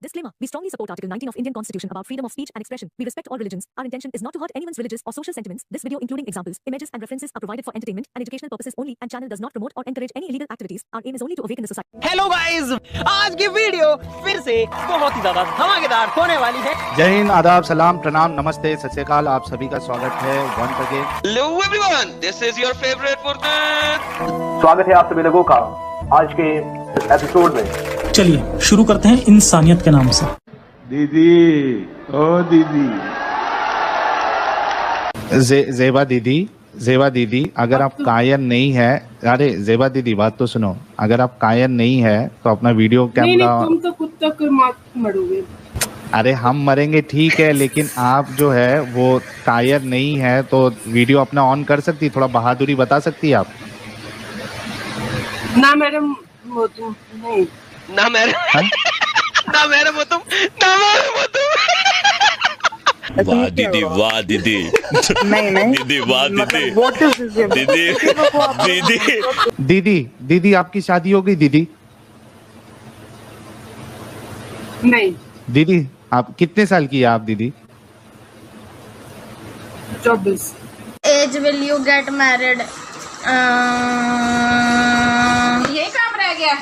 Disclaimer. We strongly support Article 19 of Indian Constitution about freedom of speech and expression. We respect all religions. Our intention is not to hurt anyone's religious or social sentiments. This video, including examples, images and references, are provided for entertainment and educational purposes only and channel does not promote or encourage any illegal activities. Our aim is only to awaken the society. Hello guys, आज की video फिर से बहुत ही ज्यादा धमाकेदार होने वाली है। जय हिंद, आदाब, सलाम, प्रणाम, नमस्ते, सत श्री अकाल। आप सभी का स्वागत है once again. Hello everyone, this is your favourite Murshid. स्वागत है आप सभी लोगों का आज के एपिसोड में। चलिए शुरू करते हैं इंसानियत के नाम से। दीदी, ओ दीदी, जेबा दीदी, अगर आप कायन नहीं है, अरे जेबा दीदी बात तो सुनो, अगर आप कायन नहीं है तो अपना वीडियो कैमरा। नहीं, तुम तो कुत्ता को मरोगे। अरे हम मरेंगे ठीक है, लेकिन आप जो है वो कायर नहीं है तो वीडियो अपना ऑन कर सकती, थोड़ा बहादुरी बता सकती है आप। ना मैडम वो तुम नहीं, ना मैडम ना मैडम वो तुम, ना मैडम वो तुम। वाह दीदी, वाह दीदी, नहीं दीदी, वाह दीदी, दीदी, दीदी आपकी शादी हो गई दीदी? नहीं। दीदी आप कितने साल की है आप दीदी? 24। Age will you get married? ये काम रह गया।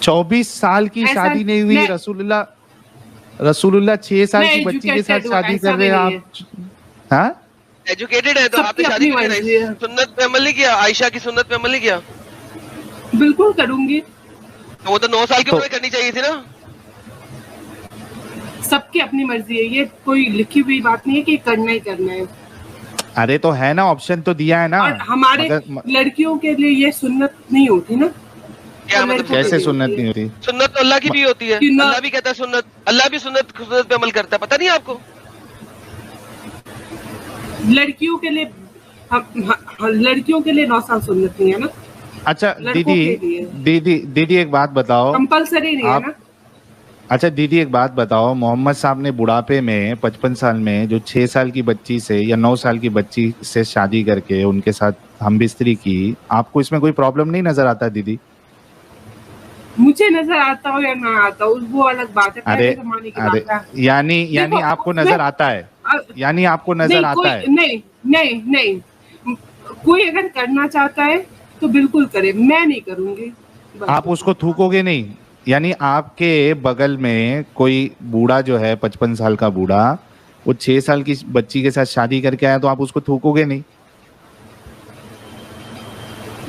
24 साल की शादी नहीं हुई। रसूलुल्लाह 6 साल की बच्ची के साथ शादी कर रहे हैं आप। हाँ, एजुकेटेड है तो आपने शादी क्यों नहीं? सुन्नत पे अमल नहीं किया? आयशा की सुन्नत पे अमल नहीं किया? बिल्कुल करूंगी। तो वो तो 9 साल की उम्र में करनी चाहिए थी ना। सबकी अपनी मर्जी है, ये कोई लिखी हुई बात नहीं है कि करना ही करना है। अरे तो है ना, ऑप्शन तो दिया है ना। और हमारे लड़कियों के लिए ये सुन्नत नहीं होती ना। क्या मतलब? कैसे सुन्नत नहीं होती? सुन्नत तो अल्लाह की भी होती है। अल्लाह भी कहता है सुन्नत, अल्लाह भी सुन्नत पे अमल करता है, पता नहीं आपको? लड़कियों के लिए लड़कियों के लिए 9 साल सुन्नत नहीं है ना। अच्छा दीदी एक बात बताओ, कंपलसरी नहीं है ना। अच्छा दीदी एक बात बताओ, मोहम्मद साहब ने बुढ़ापे में 55 साल में जो 6 साल की बच्ची से या 9 साल की बच्ची से शादी करके उनके साथ हमबिस्तरी की, आपको इसमें कोई प्रॉब्लम नहीं नजर आता दीदी? मुझे नजर आता हो या ना आता हो वो अलग बात है। अरे यानी आपको नजर आता है, यानी आपको नजर आता है? नहीं, कोई अगर करना चाहता है तो बिल्कुल करे, मैं नहीं करूंगी। आप उसको थूकोगे नहीं? यानी आपके बगल में कोई बूढ़ा जो है 55 साल का बूढ़ा, वो 6 साल की बच्ची के साथ शादी करके आया तो आप उसको थूकोगे नहीं?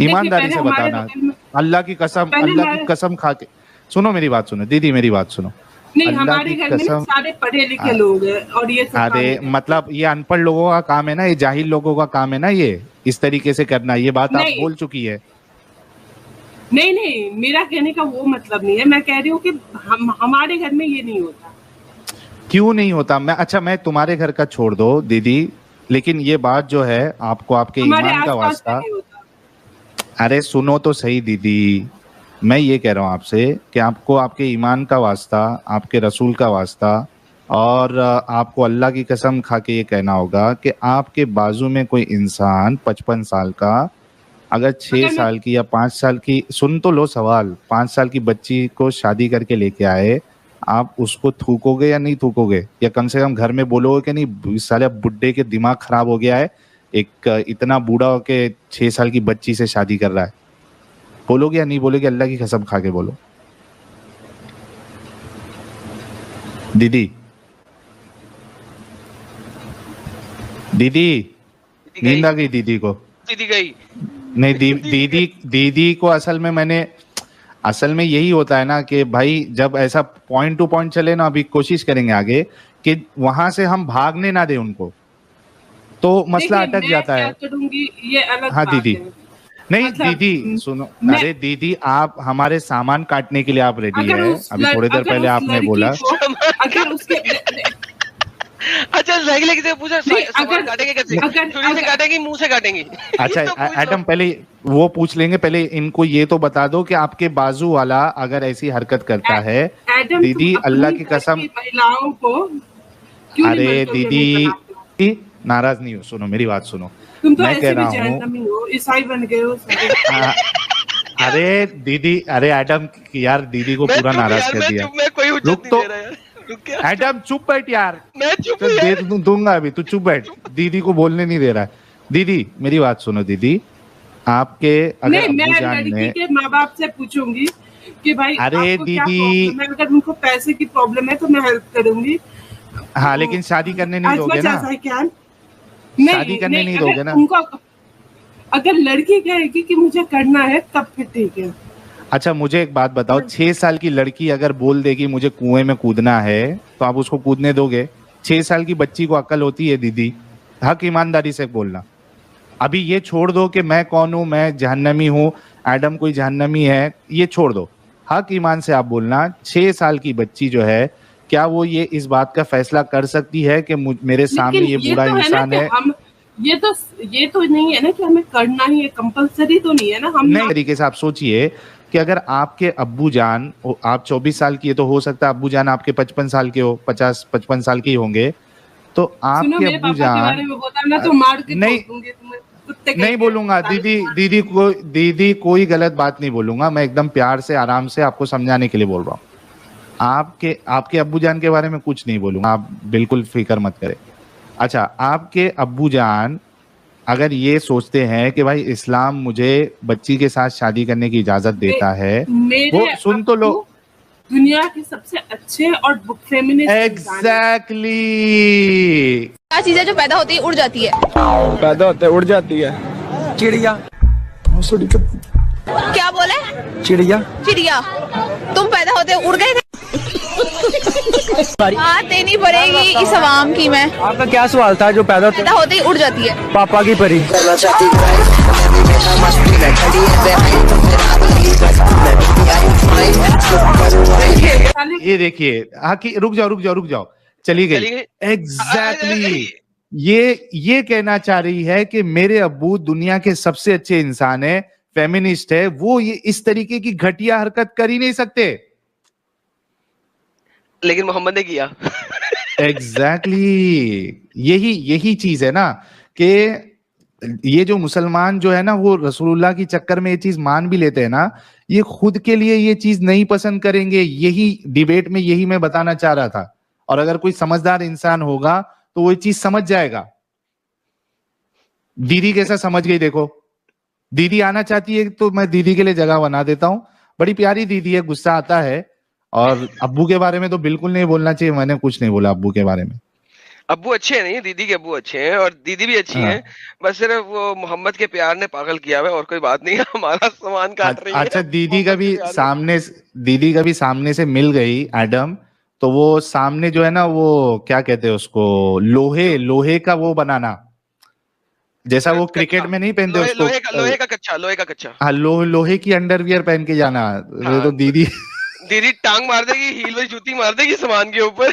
ईमानदारी से बताना, अल्लाह की कसम खा के। सुनो मेरी बात सुनो दीदी, मेरी बात सुनो। नहीं, हमारे घर में सारे पढ़े लिखे लोग हैं और ये सब अरे मतलब ये अनपढ़ लोगों का काम है ना, ये जाहिल लोगों का काम है ना, ये इस तरीके से करना। ये बात आप बोल चुकी है। नहीं, मेरा कहने का वो मतलब नहीं है। मैं कह रही हूँ कि हमारे घर में ये नहीं होता। क्यों नहीं होता? मैं तुम्हारे घर का छोड़ दो दीदी, लेकिन ये बात जो है आपको आपके ईमान का वास्ता। अरे सुनो तो सही दीदी, मैं ये कह रहा हूँ आपसे कि आपको आपके ईमान का वास्ता, आपके रसूल का वास्ता, और आपको अल्लाह की कसम खा के ये कहना होगा कि आपके बाजू में कोई इंसान 55 साल का अगर 6 साल की या 5 साल की, सुन तो लो सवाल, 5 साल की बच्ची को शादी करके लेके आए, आप उसको थूकोगे या नहीं थूकोगे? या कम से कम घर में बोलोगे कि नहीं साले बुड्ढे के दिमाग खराब हो गया है, एक इतना बूढ़ा होके 6 साल की बच्ची से शादी कर रहा है? बोलोगे या नहीं बोलोगे? अल्लाह की कसम खा के बोलो दीदी। नींद आ गई दीदी को? दीदी गई नहीं, दीदी को असल में यही होता है ना कि भाई जब ऐसा पॉइंट टू पॉइंट चले ना, अभी कोशिश करेंगे आगे कि वहां से हम भागने ना दे उनको, तो मसला अटक जाता है। ये अलग हाँ दीदी, नहीं मतलब, दीदी सुनो, अरे दीदी आप हमारे सामान काटने के लिए आप रेडी है? अभी थोड़ी देर पहले आपने बोला। अगर उसके अच्छा लगे से पूछा, सामान काटेंगे कैसे? छुरी से काटेंगी, मुंह से काटेंगी? अच्छा एडम, पहले वो पूछ लेंगे, पहले इनको ये तो बता दो कि आपके बाजू वाला अगर ऐसी हरकत करता है दीदी, अल्लाह की कसम। महिलाओं को अरे दीदी नाराज नहीं हो, सुनो मेरी बात सुनो। तुम तो मैं कह रहा हूँ ईसाई बन गए हो। अरे दीदी, अरे एडम यार दीदी को पूरा नाराज कर दिया। रुक तो, एडम चुप बैठ यार, मैं चुप तो दे दूंगा अभी, तू चुप बैठ, दीदी को बोलने नहीं दे रहा है। दीदी मेरी बात सुनो दीदी, आपके अगर अब्बू जान ने, के माँ बाप से पूछूंगी कि भाई अरे दीदी अगर उनको पैसे की प्रॉब्लम है तो मैं हेल्प करूंगी। हाँ लेकिन शादी करने नहीं दोगे ना, शादी करने नहीं दोगे ना। उनको अगर लड़की कहेगी कि मुझे करना है तब फिर ठीक है। अच्छा मुझे एक बात बताओ, 6 साल की लड़की अगर बोल देगी मुझे कुएं में कूदना है तो आप उसको कूदने दोगे? 6 साल की बच्ची को अक्ल होती है दीदी, हक ईमानदारी से बोलना। अभी ये छोड़ दो कि मैं कौन हूं, मैं जहन्नमी हूं, एडम कोई जहन्नमी है, ये छोड़ दो। हक ईमान से आप बोलना, 6 साल की बच्ची जो है क्या वो ये इस बात का फैसला कर सकती है कि मेरे सामने ये बुरा इंसान है? ये तो नहीं है ना कि हमें करना ही है, कंपलसरी तो नहीं है ना। हम नए तरीके से आप सोचिए कि अगर आपके अब्बू जान, आप 24 साल की है तो हो सकता है अब्बू जान आपके 55 साल के हो, 50-55 साल के ही होंगे, तो आपके अब्बू जान नहीं बोलूंगा दीदी कोई गलत बात नहीं बोलूंगा, मैं एकदम प्यार से आराम से आपको समझाने के लिए बोल रहा हूँ। आपके अब्बू जान के बारे में कुछ नहीं बोलूंगा, आप बिल्कुल फिक्र मत करें। अच्छा, आपके अब्बू जान अगर ये सोचते हैं कि भाई इस्लाम मुझे बच्ची के साथ शादी करने की इजाजत देता है, वो सुन तो लो, दुनिया के सबसे अच्छे और फेमिनिस्ट एग्जैक्टली क्या चीज है जो पैदा होती है उड़ जाती है? पैदा होते उड़ जाती है चिड़िया। क्या बोले? चिड़िया। चिड़िया? तुम पैदा होते उड़ गए थे? बात देनी पड़ेगी इस आवाम की। मैं आपका क्या सवाल था? जो पैदा होते ही उड़ जाती है। पापा की परी। ये देखिए, हाँ कि रुक जाओ चली गई। एग्जैक्टली ये कहना चाह रही है कि मेरे अब्बू दुनिया के सबसे अच्छे इंसान है, फेमिनिस्ट है, वो ये इस तरीके की घटिया हरकत कर ही नहीं सकते। लेकिन मोहम्मद ने किया। एग्जैक्टली यही चीज है ना कि ये जो मुसलमान जो है ना वो रसूलुल्लाह की चक्कर में ये चीज मान भी लेते हैं ना, ये खुद के लिए ये चीज नहीं पसंद करेंगे। यही डिबेट में यही मैं बताना चाह रहा था। और अगर कोई समझदार इंसान होगा तो वो ये चीज समझ जाएगा। दीदी कैसा समझ गई देखो, दीदी आना चाहती है तो मैं दीदी के लिए जगह बना देता हूँ। बड़ी प्यारी दीदी है, गुस्सा आता है। और अब्बू के बारे में तो बिल्कुल नहीं बोलना चाहिए, मैंने कुछ नहीं बोला अब्बू के बारे में। अब्बू अच्छे नहीं, दीदी के अब्बू अच्छे हैं और दीदी भी अच्छी हैं। बस सिर्फ वो मोहम्मद के प्यार ने पागल किया है और कोई बात नहीं। हमारा सामान काट रही है। अच्छा, दीदी का भी सामने से मिल गई एडम, तो वो सामने जो है ना वो क्या कहते हैं उसको, लोहे का वो बनाना, जैसा वो क्रिकेट में नहीं पहनते उसको, लोहे का कच्चा। हाँ, लोहे की अंडरवियर पहन के जाना। हाँ, तो दीदी टांग मार देगी, हील वाली जूती मार देगी सामान के ऊपर।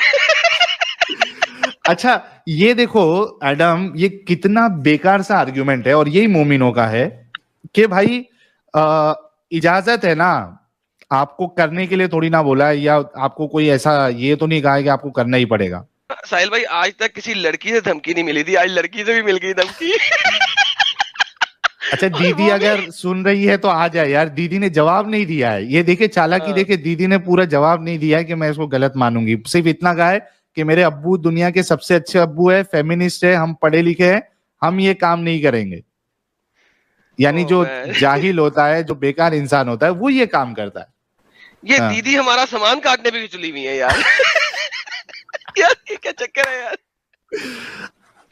अच्छा, ये देखो एडम, ये कितना बेकार सा आर्ग्यूमेंट है और यही मोमिनों का है कि भाई इजाजत है ना, आपको करने के लिए थोड़ी ना बोला है, या आपको कोई ऐसा ये तो नहीं कहा है कि आपको करना ही पड़ेगा। साहिल भाई, आज तक किसी लड़की से धमकी नहीं मिली थी, आज लड़की से भी मिल गई धमकी। अच्छा, दीदी अगर सुन रही है तो आ जाए यार, दीदी ने जवाब नहीं दिया है। ये देखे चालाकी, देखे दीदी ने पूरा जवाब नहीं दिया है कि मैं इसको गलत मानूंगी। सिर्फ इतना कहा है कि मेरे अब्बू दुनिया के सबसे अच्छे अब्बू है, फेमिनिस्ट है, हम पढ़े लिखे हैं, हम ये काम नहीं करेंगे। यानी जो जाहिल होता है, जो बेकार इंसान होता है, वो ये काम करता है। ये दीदी हमारा सामान काटने पे भी चली हुई है यार। यार ये क्या चक्कर है यार।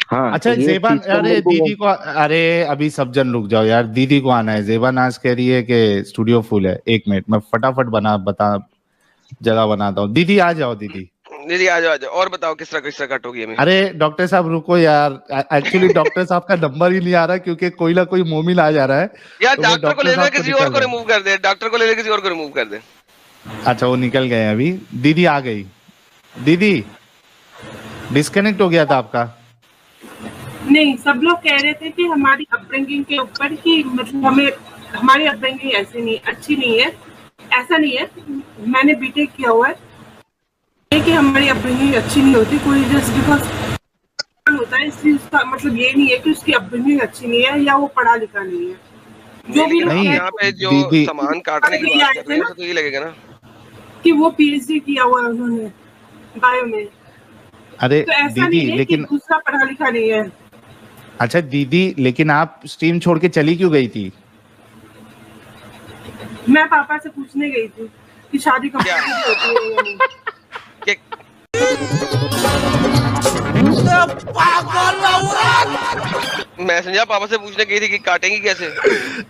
हाँ, अच्छा जेबा, अरे दीदी को, अरे अभी सब जन रुक जाओ यार, दीदी को आना है। जेबा नाज कह रही है कि स्टूडियो फुल है। 1 मिनट मैं फटाफट जगह बनाता हूँ। दीदी आ जाओ, दीदी आ जाओ। और बताओ किस तरह काटोगी हमें? अरे डॉक्टर साहब रुको यार, एक्चुअली डॉक्टर साहब का नंबर ही नहीं आ रहा क्योंकि कोई ना कोई मोमिन आ जा रहा है यार। तो डॉक्टर को लेना किसी और को रिमूव कर दे। अच्छा, वो निकल गए अभी। दीदी आ गई। दीदी डिस्कनेक्ट हो गया था आपका? नहीं, सब लोग कह रहे थे कि हमारी अपब्रिंगिंग के ऊपर कि मतलब हमारी अपब्रिंगिंग ऐसी नहीं, अच्छी नहीं है। ऐसा नहीं है, मैंने बीटेक किया हुआ है कि हमारी अपब्रिंगिंग अच्छी नहीं होती। कोई जस्ट बिकॉज होता है इसलिए उसका मतलब ये नहीं है कि उसकी अपब्रिंगिंग अच्छी नहीं है या वो पढ़ा लिखा नहीं है। जो भी लोग नहीं, यहाँ पे जो दीदी सामान काटने की बात कर रहे हैं तो ये लगेगा ना कि वो पीएचडी किया हुआ है उन्होंने बायो में। अरे तो ऐसा दीदी नहीं है लेकिन कि दूसरा पढ़ा लिखा नहीं है। अच्छा दीदी, लेकिन आप स्ट्रीम छोड़ के चली क्यों गई थी? मैं पापा से पूछने गई थी कि शादी कब होती है या नहीं। मैं समझा पापा से पूछने गई थी कि काटेंगी कैसे।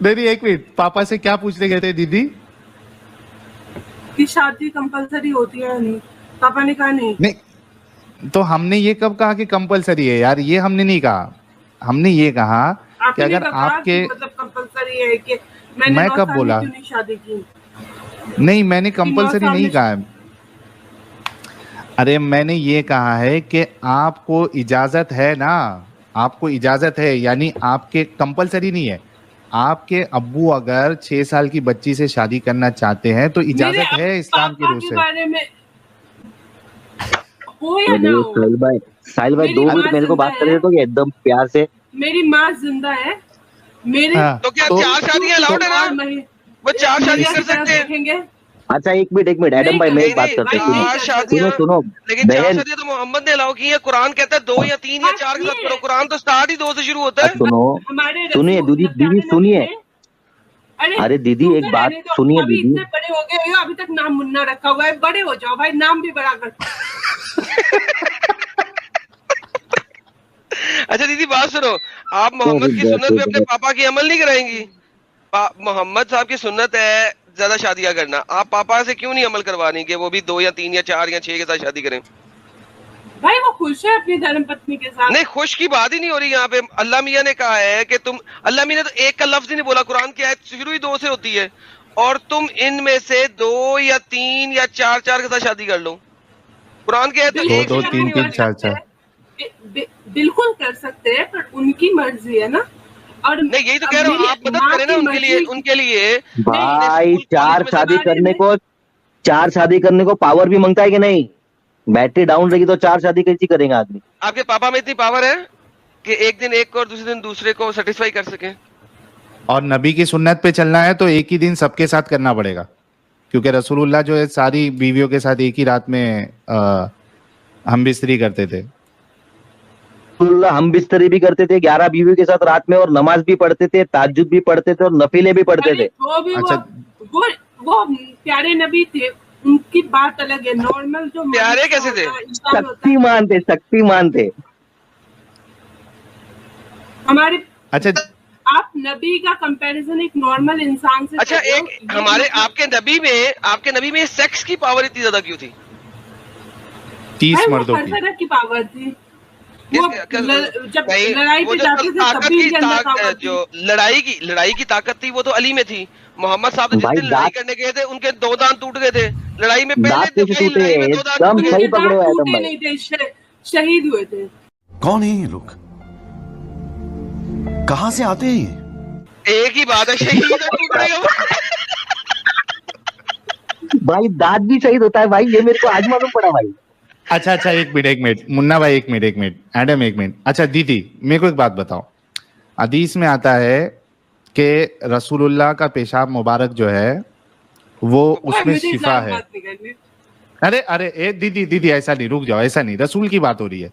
नहीं, एक मिनट, पापा से क्या पूछने गए थे दीदी? कि शादी कंपलसरी होती है या नहीं। पापा ने कहा नहीं। तो हमने ये कब कहा कि कंपलसरी है यार? ये हमने नहीं कहा। हमने ये कहा कि अगर आपके मतलब कंपलसरी है कि मैंने मैं कब बोला? क्यों नहीं शादी की? नहीं, मैंने कंपलसरी नहीं कहा है। अरे मैंने ये कहा है कि आपको इजाजत है ना, आपको इजाजत है, यानी आपके कंपलसरी नहीं है। आपके अब्बू अगर 6 साल की बच्ची से शादी करना चाहते हैं तो इजाजत है इस्लाम की रूह से। बारे में हो या ना हो, साहिल भाई 2 मिनट मेरे को बात करने दो एकदम प्यार से। मेरी माँ जिंदा है। मेरे तो क्या 4 शादियां अलाउड है ना? वो 4 शादियां कर सकते हैं। अच्छा एक मिनट एडम भाई मैं एक बात करता हूँ, सुनो लेकिन 4 शादियां तो मोहम्मद ने अलाउ की है। कुरान कहता है 2 या 3 या 4 के साथ करो। कुरान तो स्टार्ट ही 2 से शुरू होता है। सुनिए दीदी सुनिए। अरे दीदी एक बात सुनिए दीदी, इतने बड़े हो गए हो, अभी तक नाम मुन्ना रखा हुआ है। बड़े हो जाओ भाई, नाम भी बड़ा कर। अच्छा दीदी बात सुनो, आप मोहम्मद की सुन्नत पे अपने पापा की अमल नहीं कराएंगी? मोहम्मद साहब की सुन्नत है ज्यादा शादियां करना, आप पापा से क्यों नहीं अमल करवा रही कि वो भी 2 या 3 या 4 या 6 के साथ शादी करें? भाई वो खुश है अपनी धर्म पत्नी के साथ। नहीं, खुश की बात ही नहीं हो रही यहाँ पे। अल्लाह मियाँ ने कहा है कि तुम, अल्लाह मियाँ ने तो एक का लफ्ज ही नहीं बोला। कुरान की आयत शुरू ही 2 से होती है, और तुम इनमें से 2 या 3 या 4 के साथ शादी कर लो। कुरान की आयत तो 2 3 3 4 बिल्कुल कर सकते हैं, पर उनकी मर्जी है ना। और नहीं, यही तो कह रहा हूँ, आप मदद करें ना उनके लिए। भाई 4 शादी करने को पावर भी मांगता है कि नहीं? बैटरी डाउन रहेगी तो 4 शादी कैसी करेंगे आदमी? आपके पापा में इतनी पावर है कि एक दिन एक को और दूसरे दिन दूसरे को सेटिस्फाई कर सके। और नबी की सुन्नत पे चलना है तो एक ही दिन सबके साथ करना पड़ेगा, क्योंकि रसूलुल्लाह जो है सारी बीवियों के साथ एक ही रात में हम बिस्तरी करते थे। हम बिस्तरी भी करते थे 11 बीवियों के साथ रात में, और नमाज भी पढ़ते थे, ताज्जुद भी पढ़ते थे, और नफिले भी पढ़ते थे। वो प्यारे नबी थे, उनकी बात अलग है। नॉर्मल जो प्यारे कैसे थे? शक्तिमान थे हमारे। अच्छा आप नबी का कंपैरिजन एक नॉर्मल इंसान से। अच्छा एक हमारे आपके नबी में सेक्स की पावर इतनी ज्यादा क्यों थी? 30 मर्दों की। हर तरह की पावर थी। जब लड़ाई पे जाते थे तब भी जो लड़ाई की ताकत थी वो तो अली में थी। मोहम्मद साहब जिस दिन लड़ाई करने गए थे उनके 2 दांत टूट गए थे लड़ाई में। पहले नहीं थे, शहीद हुए थे। कौन है ये लोग? कहाँ से आते हैं? एक ही बात है, शहीद टूटने का। भाई दांत भी शहीद होता है भाई, ये मेरे को आज मालूम पड़ा भाई। अच्छा एक मिनट मुन्ना भाई, एक मिनट एडम, एक मिनट। अच्छा दीदी मेरे को एक बात बताओ, हदीस में आता है कि रसूलुल्लाह का पेशाब मुबारक जो है वो उसमें शिफा है। अरे ए दीदी ऐसा नहीं, रुक जाओ, ऐसा नहीं, रसूल की बात हो रही है।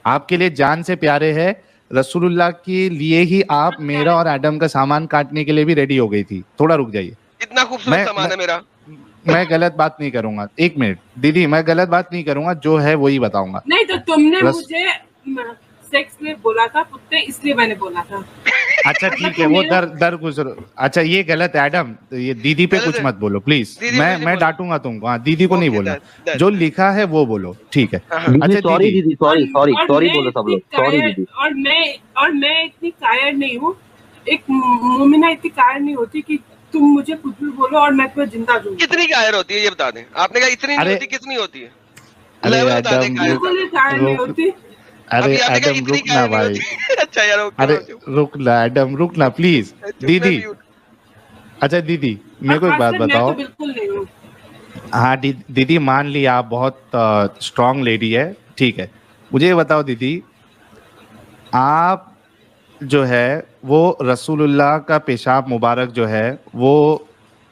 आपके लिए जान से प्यारे है, रसूलुल्लाह के लिए ही आप मेरा और एडम का सामान काटने के लिए भी रेडी हो गई थी। थोड़ा रुक जाइए, इतना खूबसूरत सामान है मेरा। मैं गलत बात नहीं करूंगा, 1 मिनट दीदी, मैं गलत बात नहीं करूंगा, जो है वही बताऊंगा। नहीं तो तुमने मुझे सेक्स में बोला था कुत्ते, इसलिए मैंने बोला था। अच्छा ठीक है, वो दर गुजर। अच्छा ये गलत है एडम, ये दीदी पे कुछ मत बोलो प्लीज, मैं डांटूंगा तुमको। हाँ दीदी को नहीं बोलना, जो लिखा है वो बोलो, ठीक है? अच्छा सॉरी दीदी, सॉरी बोलो सब लोग, सॉरी दीदी। और मैं इतनी कायर नहीं हूँ, एक मोमिना इतनी कायर नहीं होती कि तुम मुझे कुछ भी बोलो और मैं तुम्हें जिंदा दूं। कितनी कायर होती है ये बता दें? आपने कहा इतनी नहीं होती, कितनी होती है? अरे एडम रुक ना भाई। अच्छा यार अरे रुक ना प्लीज दीदी। अच्छा दीदी मेरे को एक बात बताओ। हाँ दीदी मान ली आप बहुत स्ट्रांग लेडी है, ठीक है। मुझे ये बताओ दीदी, आप जो है वो रसूलुल्लाह का पेशाब मुबारक जो है वो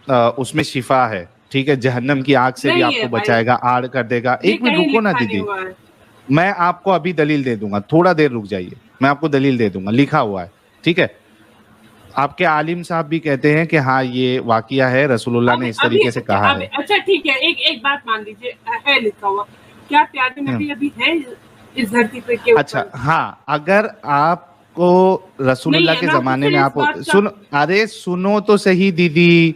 उसमें शिफा है, ठीक है, जहन्नम की आग से भी आपको बचाएगा, आड़ कर देगा। एक मिनट रुको ना दीदी, मैं आपको अभी दलील दे दूंगा, थोड़ा देर रुक जाइए, मैं आपको दलील दे दूंगा, लिखा हुआ है, ठीक है। आपके आलिम साहब भी कहते हैं कि हाँ ये वाकिया है, रसूलुल्लाह ने इस तरीके से कहा है। अच्छा ठीक है, एक बात मान लीजिए, है लिखा हुआ, क्या प्यारे नबी अभी है इस धरती पे के? अच्छा हाँ, अगर आपको रसूलुल्लाह के जमाने में आप सुनो तो सही दीदी,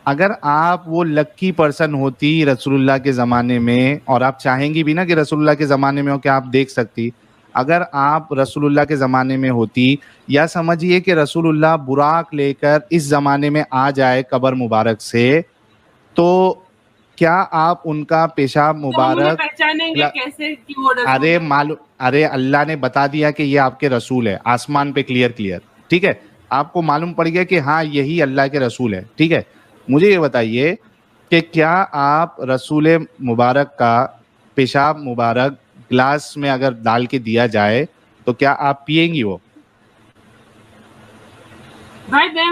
अगर आप वो लक्की पर्सन होती रसूलुल्लाह के ज़माने में, और आप चाहेंगी भी ना कि रसूलुल्लाह के ज़माने में हो, क्या आप देख सकती, अगर आप रसूलुल्लाह के ज़माने में होती, या समझिए कि रसूलुल्लाह बुराक लेकर इस ज़माने में आ जाए कब्र मुबारक से, तो क्या आप उनका पेशाब मुबारक पहचानेंगे कैसे कि वो रसूल? अरे मालूम, अरे अल्लाह ने बता दिया कि ये आपके रसूल है, आसमान पे क्लियर, ठीक है, आपको मालूम पड़ गया कि हाँ यही अल्लाह के रसूल है, ठीक है। मुझे ये बताइए कि क्या आप रसूल मुबारक का पेशाब मुबारक ग्लास में अगर डाल के दिया जाए तो क्या आप पिएंगी वो? भाई मैं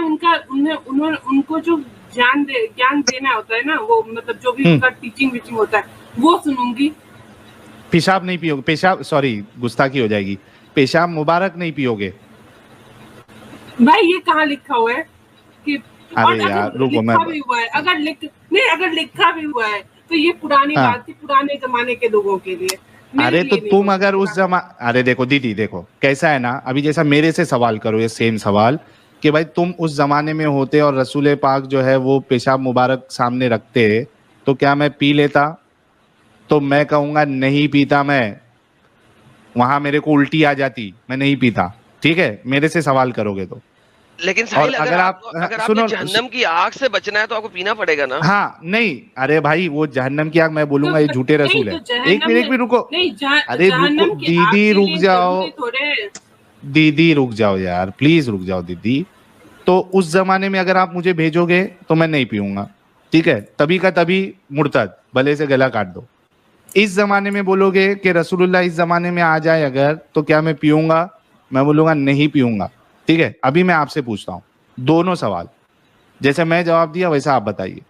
उनको जो ज्ञान देना होता है ना, वो मतलब जो भी उनका टीचिंग होता है वो सुनूंगी। पेशाब नहीं पियोगे? पेशाब, सॉरी गुस्ताखी हो जाएगी, पेशाब मुबारक नहीं पियोगे? भाई ये कहाँ लिखा हुआ है कि? अरे यार रुको, मैं अगर लिखा भी हुआ है तो ये पुरानी बात थी, पुराने जमाने के लोगों के लिए। अरे तो तुम अगर उस अरे देखो दीदी, देखो कैसा है ना, अभी जैसा मेरे से सवाल करो ये सेम सवाल कि भाई तुम उस जमाने में होते और रसूल पाक जो है वो पेशाब मुबारक सामने रखते तो क्या मैं पी लेता? तो मैं कहूंगा नहीं पीता, मैं वहां मेरे को उल्टी आ जाती, मैं नहीं पीता, ठीक है, मेरे से सवाल करोगे तो। लेकिन साहिल, अगर आपको जहन्नम की आग से बचना है तो आपको पीना पड़ेगा ना। हाँ नहीं, अरे भाई वो जहन्नम की आग मैं बोलूंगा ये झूठे रसूल है। एक मिनट रुको, अरे रुको दीदी, रुक जाओ दीदी, रुक जाओ यार प्लीज, रुक जाओ दीदी। तो उस जमाने में अगर आप मुझे भेजोगे तो मैं नहीं पीऊंगा, ठीक है, तभी का तभी मुर्तद, भले से गला काट दो। इस जमाने में बोलोगे कि रसूलुल्लाह इस जमाने में आ जाए अगर, तो क्या मैं पीऊंगा? मैं बोलूंगा नहीं पीऊंगा, ठीक है। अभी मैं आपसे पूछता हूँ दोनों सवाल, जैसे मैं जवाब दिया वैसा आप बताइए।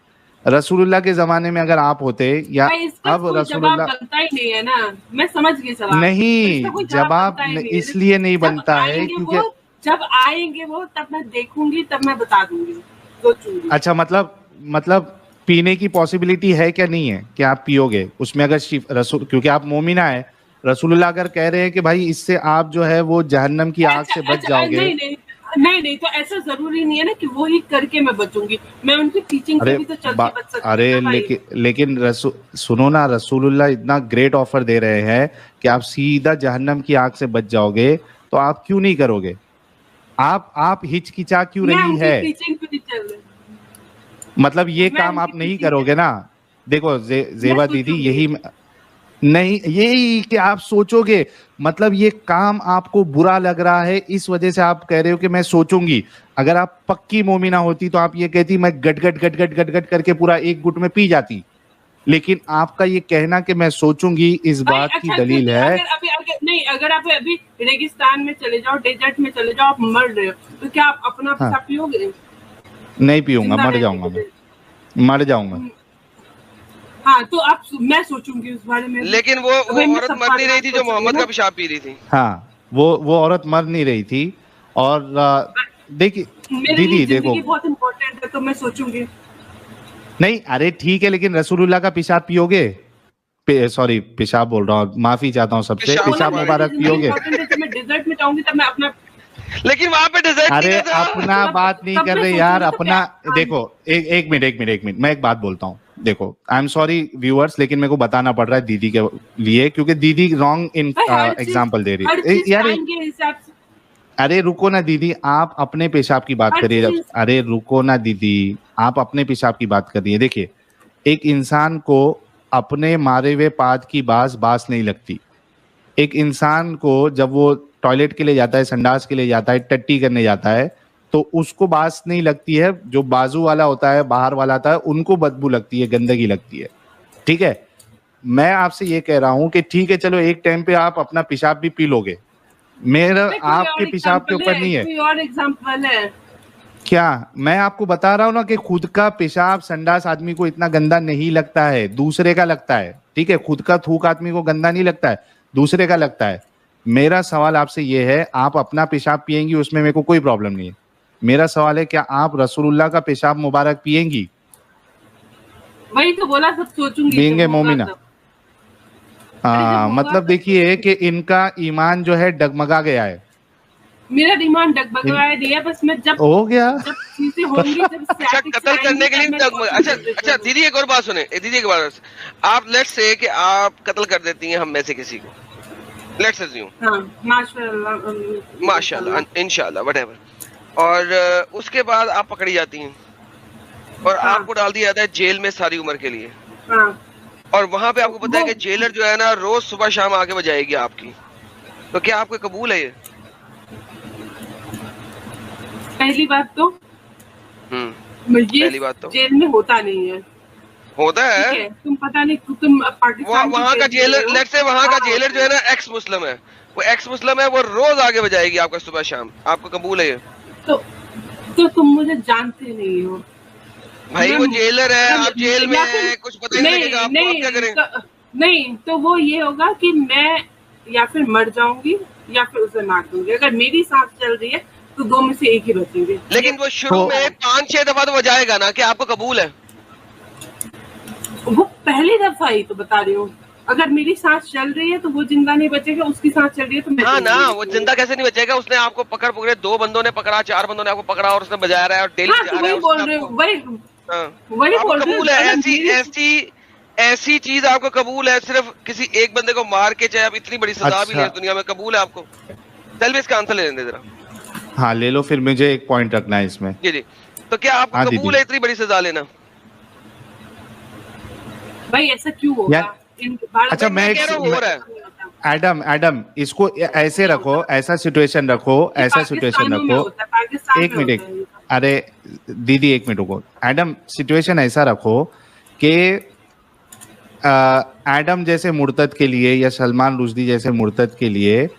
रसूलुल्लाह के जमाने में अगर आप होते या अब रसूलुल्लाह, बनता ही नहीं है ना, मैं समझ गई सवाल। नहीं जवाब इसलिए नहीं बनता है क्योंकि जब आएंगे वो तब मैं देखूंगी, तब मैं बता दूंगी, सोचूंगी। अच्छा मतलब पीने की पॉसिबिलिटी है क्या नहीं है कि आप पियोगे उसमें? अगर रसूल, क्योंकि आप मोमिना है, रसूलुल्लाह अगर कह रहे हैं कि भाई इससे आप जो है वो जहन्नम की आग से बच जाओगे। नहीं तो ऐसा जरूरी नहीं है ना कि वो ही करके मैं बचूंगी, मैं उनकी टीचिंग से भी तो चल के बच सकती हूँ। अरे लेकिन सुनो ना, रसूलुल्लाह इतना ग्रेट ऑफर दे रहे हैं कि आप सीधा जहन्नम की आग से बच जाओगे, तो आप क्यों नहीं करोगे? आप हिचकिचा क्यों रही है? मतलब ये काम आप नहीं करोगे ना? देखो जेबा दीदी, यही नहीं, यही कि आप सोचोगे, मतलब ये काम आपको बुरा लग रहा है, इस वजह से आप कह रहे हो कि मैं सोचूंगी। अगर आप पक्की मोमिना होती तो आप ये कहती मैं गट गट करके पूरा एक गुट में पी जाती। लेकिन आपका ये कहना कि मैं सोचूंगी, इस बात की दलील है। अगर आप अभी रेगिस्तान में चले जाओ, डेजर्ट में चले जाओ, आप मर रहे हो, तो क्या आप अपना पेशाब पियोगे? नहीं पीऊंगा, मर जाऊंगा मैं, मर जाऊंगा। हाँ तो आप, मैं सोचूंगी उस बारे में। लेकिन वो औरत मर नहीं रही थी जो मोहम्मद का पेशाब पी रही थी। हाँ वो औरत मर नहीं रही थी। और देखिए दीदी, देखो बहुत इम्पोर्टेंट है तो मैं सोचूंगी। नहीं अरे ठीक है, लेकिन रसूलुल्लाह का पेशाब पियोगे? सॉरी पेशाब बोल रहा हूँ, माफी चाहता हूँ सबसे, पेशाब मुबारक पियोगे? मैं डेजर्ट में जाऊंगी तब मैं अपना, लेकिन वहां पे डेजर्ट, अरे अपना बात नहीं कर रहे यार, अपना देखो एक मिनट मैं एक बात बोलता हूँ। देखो आई एम सॉरी व्यूअर्स, लेकिन मेरे को बताना पड़ रहा है दीदी के लिए, क्योंकि दीदी रॉन्ग एग्जाम्पल दे रही है यार। अरे रुको ना दीदी, आप अपने पेशाब की बात करिए। अरे रुको ना दीदी, आप अपने पेशाब की बात करिए। देखिए एक इंसान को अपने मारे हुए पाद की बास नहीं लगती। एक इंसान को जब वो टॉयलेट के लिए जाता है, संडास के लिए जाता है, टट्टी करने जाता है, तो उसको बास नहीं लगती है। जो बाजू वाला होता है, बाहर वाला होता है, उनको बदबू लगती है, गंदगी लगती है, ठीक है। मैं आपसे ये कह रहा हूं कि ठीक है चलो एक टाइम पे आप अपना पेशाब भी पी लोगे, मेरा आपके पेशाब के ऊपर नहीं है। कोई और एग्जांपल है क्या? मैं आपको बता रहा हूँ ना कि खुद का पेशाब संडास आदमी को इतना गंदा नहीं लगता है, दूसरे का लगता है। ठीक है, खुद का थूक आदमी को गंदा नहीं लगता है, दूसरे का लगता है। मेरा सवाल आपसे ये है, आप अपना पेशाब पिएंगी उसमें मेरे को कोई प्रॉब्लम नहीं है। मेरा सवाल है, क्या आप रसूलुल्लाह का पेशाब मुबारक पिएंगी? वही तो बोला, सब सोचूंगी। पिएंगे मोमिना? हाँ, मतलब देखिए कि इनका ईमान जो है डगमगा गया है। मेरा ईमान डगमगाया नहीं है, बस मैं जब हो गया जब चीजें होंगी, जब अच्छा, कत्ल करने के लिए अच्छा दीदी एक और बात सुने, दीदी एक बात, आप लेट्स से कि आप कत्ल कर देती हैं हम में से किसी को, लेट्स अज्यूम, माशाल्लाह इंशाल्लाह व्हाटएवर, और उसके बाद आप पकड़ी जाती हैं और आपको डाल दिया जाता है जेल में सारी उम्र के लिए। और वहां पे आपको पता है कि जेलर जो है ना रोज सुबह शाम आके बजाएगी आपकी, तो क्या आपको कबूल है ये? पहली बात तो पहली बात तो जेल में होता नहीं है। होता है तुम पता नहीं, तुम पाकिस्तान वहाँ का जेलर, लेट्स से वहाँ का जेलर जो है ना एक्स मुस्लिम है, वो एक्स मुस्लिम है, वो रोज आगे बजाएगी आपका सुबह शाम, आपको कबूल है ये? तो तुम मुझे जानते नहीं हो भाई, वो जेलर है, आप जेल में है, कुछ पता ही नहीं लगेगा आपको, आप क्या करें? नहीं तो वो ये होगा कि मैं या फिर मर जाऊंगी या फिर उसे मार दूंगी। अगर मेरी सांस चल रही है तो दो में से एक ही बचेंगे। लेकिन वो शुरू में 5-6 दफा तो बजाएगा ना, कि आपको कबूल है? वो पहली दफा ही तो बता रही हूँ। अगर मेरी सांस चल रही है तो वो जिंदा नहीं बचेगा, उसकी सांस चल रही है तो मैं हाँ ना, वो जिंदा कैसे नहीं बचेगा? उसने आपको पकड़े, 2 बंदों ने पकड़ा, 4 बंदों ने आपको पकड़ा और उसने बजाया रहा है और डेली बजा रहा है। वही बोल रही हूँ, वही बोल रही हूँ। ऐसी चीज आपको कबूल है? सिर्फ किसी एक बंदे को मार के, चाहे आप इतनी बड़ी सजा भी है दुनिया में, कबूल है आपको? चल भी इसका आंसर ले लेंगे जरा। हाँ ले लो, फिर मुझे एक पॉइंट रखना है इसमें। जी जी, तो क्या आपको कबूल है इतनी बड़ी सजा लेना? भाई ऐसा क्यों होगा? अच्छा मैं एडम इसको ऐसे रखो, ऐसा सिचुएशन रखो, ऐसा सिचुएशन रखो। एक मिनट, अरे दीदी एक मिनट रुको। एडम सिचुएशन ऐसा रखो कि एडम जैसे मुर्तद के लिए या सलमान रुश्दी जैसे मुर्तद के लिए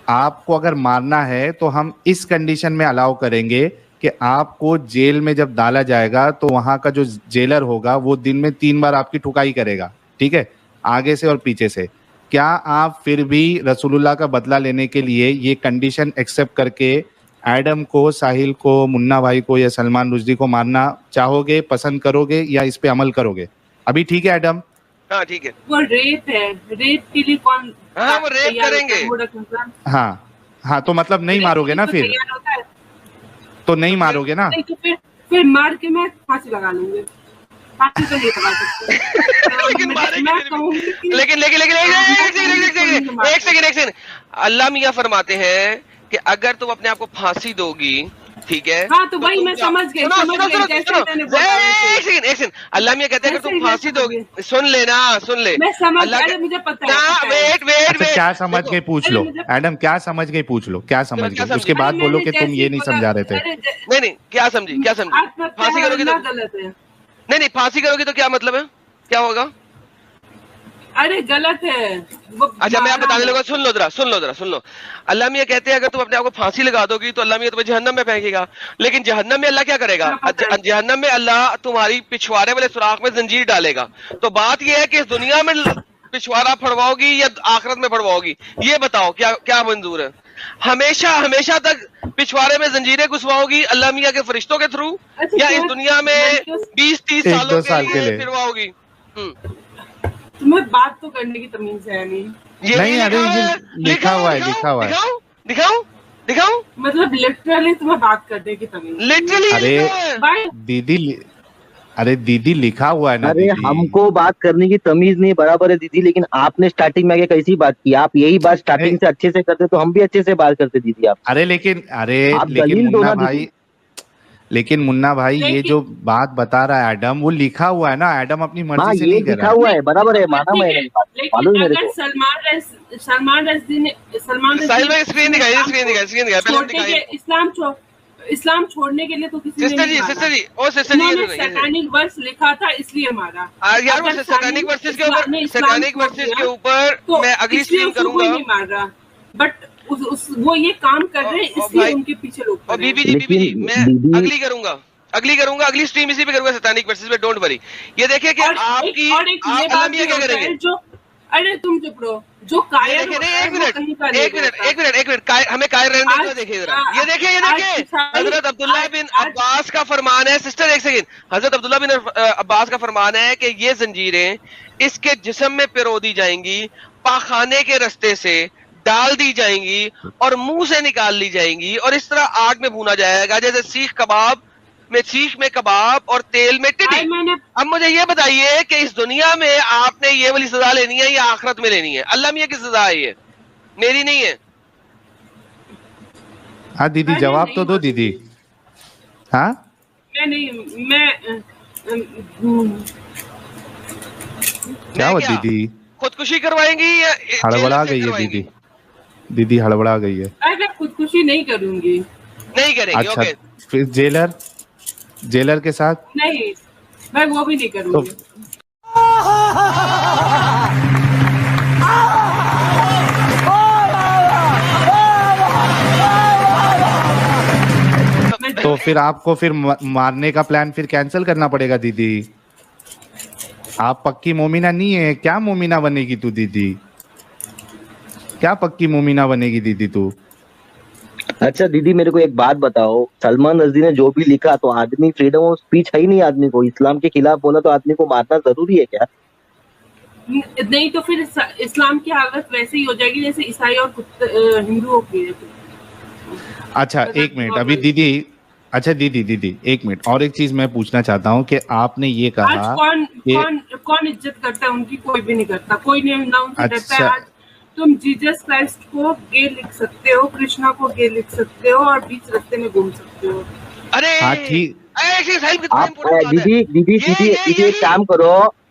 आपको अगर मारना है तो हम इस कंडीशन में अलाउ करेंगे कि आपको जेल में जब डाला जाएगा तो वहां का जो जेलर होगा वो दिन में 3 बार आपकी ठुकाई करेगा, ठीक है, आगे से और पीछे से। क्या आप फिर भी रसूलुल्लाह का बदला लेने के लिए ये कंडीशन एक्सेप्ट करके एडम को, साहिल को, मुन्ना भाई को या सलमान रुश्दी को मारना चाहोगे, पसंद करोगे या इस पे अमल करोगे? अभी ठीक है एडम? हाँ ठीक है। वो रेप है, रेप के लिए कौन? हाँ वो रेप करेंगे। हाँ तो मतलब नहीं मारोगे ना फिर? तो नहीं मारोगे ना? नहीं तो फिर मार के मैं फांसी लगा लूंगी। फांसी तो नहीं लगा सकते। लेकिन एक सेकंड, अल्लाह मियाँ फरमाते हैं कि अगर तुम अपने आप को फांसी दोगी, ठीक है? हाँ तो वही मैं समझ गई। एक सेकंड, अल्लाह मियाँ कहते हैं अगर तुम फांसी दोगी, सुन ले, मैं समझ गई, मुझे पता है। वेट, क्या समझ गए पूछ लो एडम, क्या समझ गए पूछ लो, क्या समझ गए, उसके बाद बोलो कि तुम ये नहीं समझा रहे थे। नहीं, क्या समझी? फांसी करोगी तो गलत है। नहीं, फांसी करोगी तो क्या मतलब है, क्या होगा? अरे गलत है। अच्छा मैं आप बताने लगा, सुन लो। अल्लाह मियाँ कहते हैं अगर तुम अपने आप को फांसी लगा दोगी तो अल्लाह मियाँ तुम्हें जहन्नम में फेंकेगा। लेकिन जहन्नम में अल्लाह क्या करेगा? जहन्नम में अल्लाह तुम्हारी पिछवाड़े वाले सुराख में जंजीर डालेगा। तो बात यह है कि इस दुनिया में पिछवाड़ा फड़वाओगी या आखिरत में फड़वाओगी, ये बताओ क्या मंजूर है? हमेशा तक पिछवाड़े में जंजीरें घुसवाओगी अल्लाह मियाँ के फरिश्तों के थ्रू, या इस दुनिया में 20-30 सालों के लिए फिरवाओगी? तुम्हें बात तो करने की तमीज है नहीं। अरे लिखा हुआ है। दिखाओ मतलब लिटरली तुम्हें बात करने की तमीज? लिटरली अरे दीदी लिखा हुआ है ना। अरे हमको बात करने की तमीज नहीं, बराबर है दीदी, लेकिन आपने स्टार्टिंग में आगे कैसी बात की? आप यही बात स्टार्टिंग से अच्छे से करते तो हम भी अच्छे से बात करते दीदी। आप लेकिन मुन्ना भाई ये जो बात बता रहा है एडम, वो लिखा हुआ है ना। एडम अपनी मर्जी से नहीं कर रहा। लिखा हुआ है, बराबर है, माना मैं। लेकिन अगर सलमान रश्दी ने इस्लाम छोड़ने के लिए तो किसी ने सैतानिक वर्स लिखा था, इसलिए मारा। यार वो सैतानिक वर्सेस के ऊपर मैं अगली स्ट्रीम करूंगा। बट वो ये काम कर रहे हैं इसलिए उनके पीछे लोग। और बीबी जी मैं अगली करूंगा अगली स्ट्रीम इसी पे करूंगा सैतानिक वर्सेस पे, डोंट वरी। ये देखिए कि आपकी अल्लाह मियां क्या करेंगे। जो अरे तुम चुप रहो, जो कायर होता है वो कहीं का नहीं होता। एक मिनट हमें कायर रहने दो। देखिए जरा, ये देखिए हजरत अब्दुल्ला बिन अब्बास का फरमान है। सिस्टर एक सेकंड, हजरत अब्दुल्ला बिन अब्बास का फरमान है कि ये जंजीरें इसके जिस्म में पिरो दी जाएंगी, पाखाने के रास्ते से डाल दी जाएंगी और मुंह से निकाल ली जाएंगी और इस तरह आग में भूना जाएगा जैसे सीख में कबाब और तेल में टिड्डी। अब मुझे ये बताइए कि इस दुनिया में आपने ये वाली सजा लेनी है या आखिरत में लेनी है? अल्लाह मियां की सजा है ये, मेरी नहीं है। हाँ दीदी जवाब तो दो दीदी। हाँ क्या हुआ दीदी? खुदकुशी करवाएंगी या हड़बड़ा गई है दीदी हड़बड़ा गई है। अरे खुदकुशी नहीं करूंगी। नहीं करेंगे। अच्छा okay। फिर जेलर के साथ नहीं, मैं वो भी नहीं करूंगी। तो फिर आपको फिर मारने का प्लान फिर कैंसिल करना पड़ेगा दीदी। आप पक्की मोमिना नहीं है क्या? मोमिना बनेगी तू दीदी? क्या पक्की मोमिना बनेगी दीदी तू? अच्छा दीदी मेरे को एक बात बताओ, सलमान रश्दी ने जो भी लिखा तो आदमी फ्रीडम ऑफ स्पीच है ही नहीं। आदमी को इस्लाम के खिलाफ बोला तो आदमी को मारना जरूरी है क्या? नहीं तो फिर इस्लाम की हालत वैसे ही हो जाएगी जैसे ईसाई और हिंदुओं की। अच्छा एक मिनट अभी दीदी, अच्छा दीदी एक मिनट और एक चीज मैं पूछना चाहता हूँ कि आपने ये कहा आज कौन इज्जत करता है उनकी? कोई भी नहीं करता, कोई नहीं ना उनसे डरता है। आज तुम जीसस क्राइस्ट को गे लिख सकते हो, कृष्णा को गे लिख सकते हो और बीच रास्ते में घूम सकते हो। अरे हाँ ठीक। दीदी एक काम करो,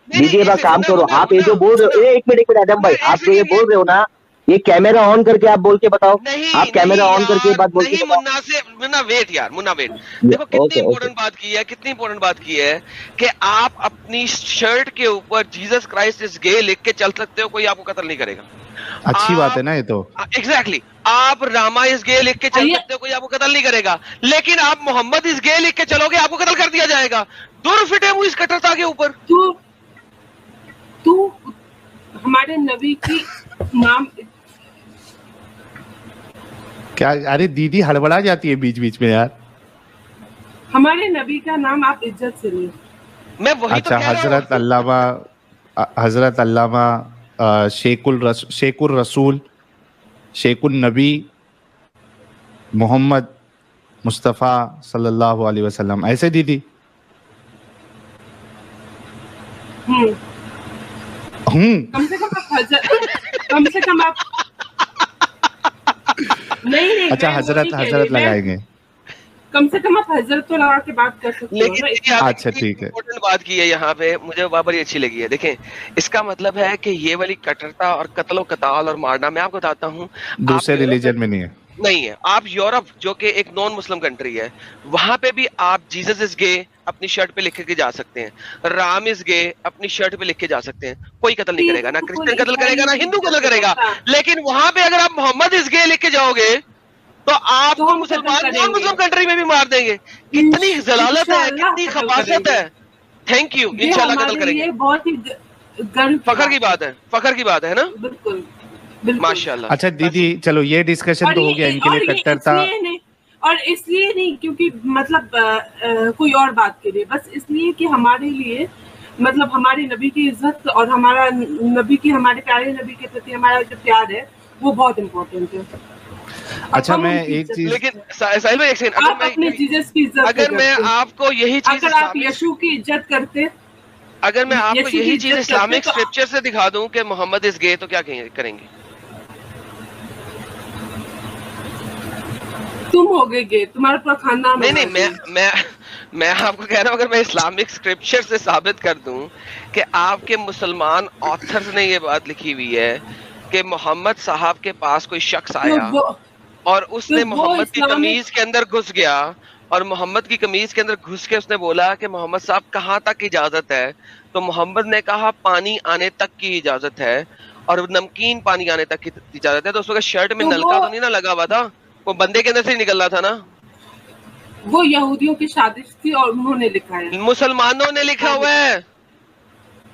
दीदी एक काम करो, आप ये जो बोल रहे हो, एक मिनट आदम भाई, आप जो ये बोल रहे हो ना, ये कैमरा ऑन करके आप बोल के बताओ। आप कैमरा ऑन करके बात बोल के मुन्ना वेट यार, मुन्ना वेट। देखो कितनी इंपॉर्टेंट बात की है कि आप अपनी शर्ट के ऊपर जीसस क्राइस्ट इज गे लिख के चल सकते हो, कोई आपको कत्ल नहीं करेगा। अच्छी बात है ना ये तो। एग्जैक्टली आप रामा इज गे लिख के चल सकते हो, कोई आपको कत्ल नहीं करेगा। लेकिन आप मोहम्मद इज गे लिख के चलोगे, आपको कत्ल कर दिया जाएगा। दूर फिटे मुंह इस कट्टरता के ऊपर। तू हमारे नबी की नाम क्या? अरे दीदी हड़बड़ा जाती है बीच बीच में यार। हमारे नबी का नाम आप इज्जत से ले। मैं वही अच्छा तो हजरत अल्लामा शेकुल रसूल शेकुल नबी मोहम्मद मुस्तफ़ा सल्लल्लाहु अलैहि वसल्लम, ऐसे दीदी? कम से कम आप नहीं अच्छा हजरत लगाएंगे। कम से कम आप हजरत तो लगा के बात कर सकते हो। अच्छा ठीक है। इम्पोर्टेंट बात की है यहाँ पे, मुझे बड़ी अच्छी लगी है। देखें इसका मतलब है कि ये वाली कट्टरता और कत्लो कताल और मारना, मैं आपको बताता हूँ दूसरे रिलीजन में नहीं है। आप यूरोप जो कि एक नॉन मुस्लिम कंट्री है, वहां पे भी आप जीसस इज गे अपनी शर्ट पे लिख के जा सकते हैं, राम इज गे अपनी शर्ट पे लिख के जा सकते हैं। कोई कत्ल नहीं करेगा, ना क्रिश्चियन कत्ल करेगा ना हिंदू कत्ल करेगा। लेकिन वहां पे अगर आप मोहम्मद इज गे लिख के जाओगे तो आपको मुसलमान नॉन मुस्लिम कंट्री में भी मार देंगे। कितनी जलालत है, कितनी खबासत है। थैंक यू, इंशाल्लाह कत्ल करेंगे। बहुत ही फखर की बात है ना। बिल्कुल माशाल्लाह। अच्छा दीदी चलो ये डिस्कशन तो हो गया इनके लिए कट्टरता, और इसलिए नहीं क्योंकि मतलब कोई और बात के लिए, बस इसलिए कि हमारे लिए मतलब हमारे नबी की इज्जत और हमारा नबी की, हमारे प्यारे नबी के प्रति हमारा जो प्यार है वो बहुत इम्पोर्टेंट है। अच्छा मैं एक चीज, लेकिन साहिल भाई एक सेकंड, अगर मैं आपको यही चीज, अगर आप यीशु की इज्जत करते, अगर मैं आपको यही चीज इस्लामिक स्क्रिप्चर से दिखा दूं कि मोहम्मद इज गे, तो क्या करेंगे? तुम हो गए, तुम्हारा पूरा खानदान। नहीं मैं आपको कह रहा हूँ, अगर मैं इस्लामिक स्क्रिप्चर से साबित कर दूं कि आपके मुसलमान ऑथर्स ने ये बात लिखी हुई है कि मोहम्मद साहब के पास कोई शख्स आया और उसने मोहम्मद की कमीज के अंदर घुस गया, और मोहम्मद की कमीज के अंदर घुस के उसने बोला कि मोहम्मद साहब कहाँ तक इजाजत है, तो मोहम्मद ने कहा पानी आने तक की इजाजत है, और नमकीन पानी आने तक की इजाजत है। तो उस वक्त शर्ट में नलका तो नहीं ना लगा हुआ था, वो बंदे के अंदर से ही निकल रहा था ना। वो यहूदियों की साजिश थी और उन्होंने लिखा है, मुसलमानों ने लिखा हुआ है,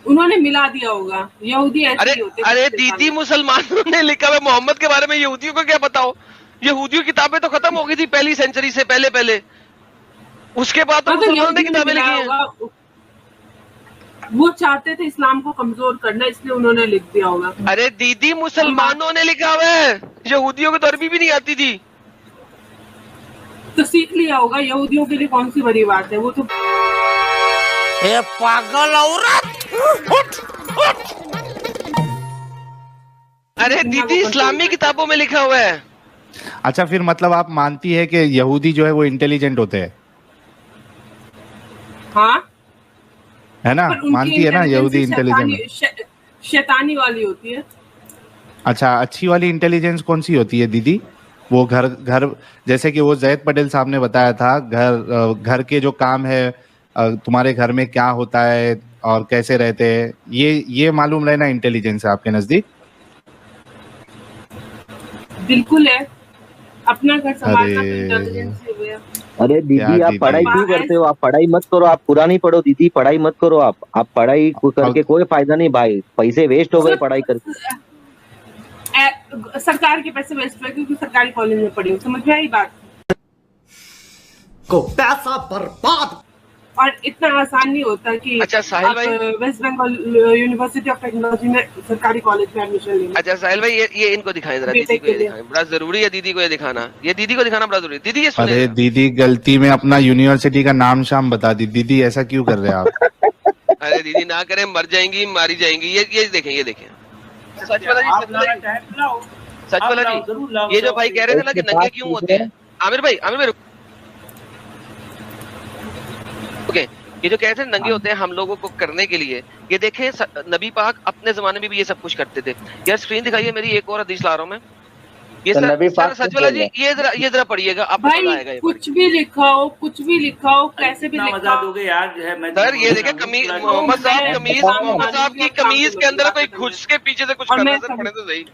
उन्होंने मिला दिया होगा। यहूदी ऐसे ही होते। अरे दीदी, मुसलमानों ने लिखा हुआ। मोहम्मद के बारे में यहूदियों को क्या बताओ? यहूदियों की किताबें तो खत्म हो गई थी पहली सेंचुरी से पहले, उसके बाद तो मुसलमानों ने किताबें लिखी हैं। वो चाहते थे इस्लाम को कमजोर करना, इसलिए उन्होंने लिख दिया होगा। अरे दीदी, मुसलमानों ने लिखा हुआ है, यहूदियों को तो अरबी भी नहीं आती थी। तो सीख लिया होगा। यहूदियों के लिए कौन सी बड़ी बात है, वो तो पागल औरत। अरे दीदी, इस्लामी किताबों में लिखा हुआ है। अच्छा, फिर मतलब आप मानती है कि यहूदी जो है वो इंटेलिजेंट होते हैं? हाँ, है ना, मानती है ना यहूदी इंटेलिजेंट? शैतानी वाली होती है। अच्छा, अच्छी वाली इंटेलिजेंस कौन सी होती है दीदी? वो घर जैसे कि वो जैद पटेल साहब ने बताया था, घर के जो काम है, तुम्हारे घर में क्या होता है और कैसे रहते हैं, ये मालूम रहना इंटेलिजेंस है आपके नजदीक? बिल्कुल है, अपना घर संभालना इंटेलिजेंस है। अरे दीदी, आप पढ़ाई क्यों करते हो? आप पढ़ाई मत करो, आप पुरानी पढ़ो दीदी, पढ़ाई मत करो। आप पढ़ाई करके कोई फायदा नहीं भाई, पैसे वेस्ट हो गए पढ़ाई करके। सरकार के पैसे वेस्ट हुए क्योंकि सरकारी कॉलेज में पढ़ी हूँ, समझ में आई बात को? पैसा बर्बाद। और इतना आसान नहीं होता कि अच्छा साहिल भाई, West Bengal University of Technology में सरकारी कॉलेज में एडमिशन लेंगे। अच्छा साहिल भाई, ये इनको दिखाएं जरा, दीदी को ये दिखाएं, बड़ा जरूरी है दीदी को ये दिखाना, दीदी को दिखाना बड़ा जरूरी है। दीदी ये सुने। अरे दीदी, गलती में अपना यूनिवर्सिटी का नाम शाम बता दी दीदी, ऐसा क्यों कर रहे हैं आप? अरे दीदी ना करें, मर जाएंगी, मारी जाएंगी। ये देखें सच वाला जी, ये जो भाई कह रहे थे ना कि नंगे क्यों होते हैं, आमिर भाई ओके, ये जो कह रहे थे नंगे होते हैं हम लोगों को करने के लिए, ये देखें नबी पाक अपने जमाने में भी ये सब कुछ करते थे। यार स्क्रीन दिखाइए मेरी, एक और हदीस ला रहा हूँ मैं। ये सच वाला जी, ये जरा पढ़िएगा, आपको मजा आएगा। कुछ भी लिखाओ, कैसे भी लिखा दोगे यार जो है। सर ये देखें, कमीज मोहम्मद साहब की कमीज के अंदर कोई घुस के पीछे से कुछ करना, सर पढ़े तो सही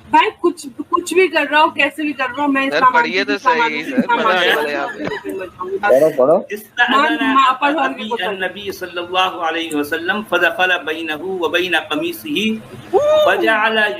भाई। कुछ भी कर रहा हूँ, कैसे भी कर रहा हूँ मैं। सर पढ़िए तो सही सर, नबी सल्लल्लाहु अलैहि वसल्लम फदखल बैनहु व बैन कमीसिही फजअल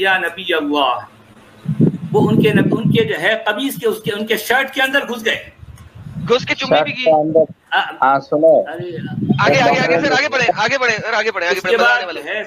या नबी अल्लाह। वो उनके जो है कमीज के उनके शर्ट के अंदर घुस के चुम्मी भी की। हाँ सुनो, आगे सर, आगे बढ़े बताने वाले हैं।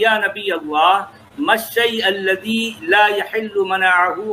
या नबी अल्लाह मश्शै अल्लज़ी ला यहिल्लु मनाअहु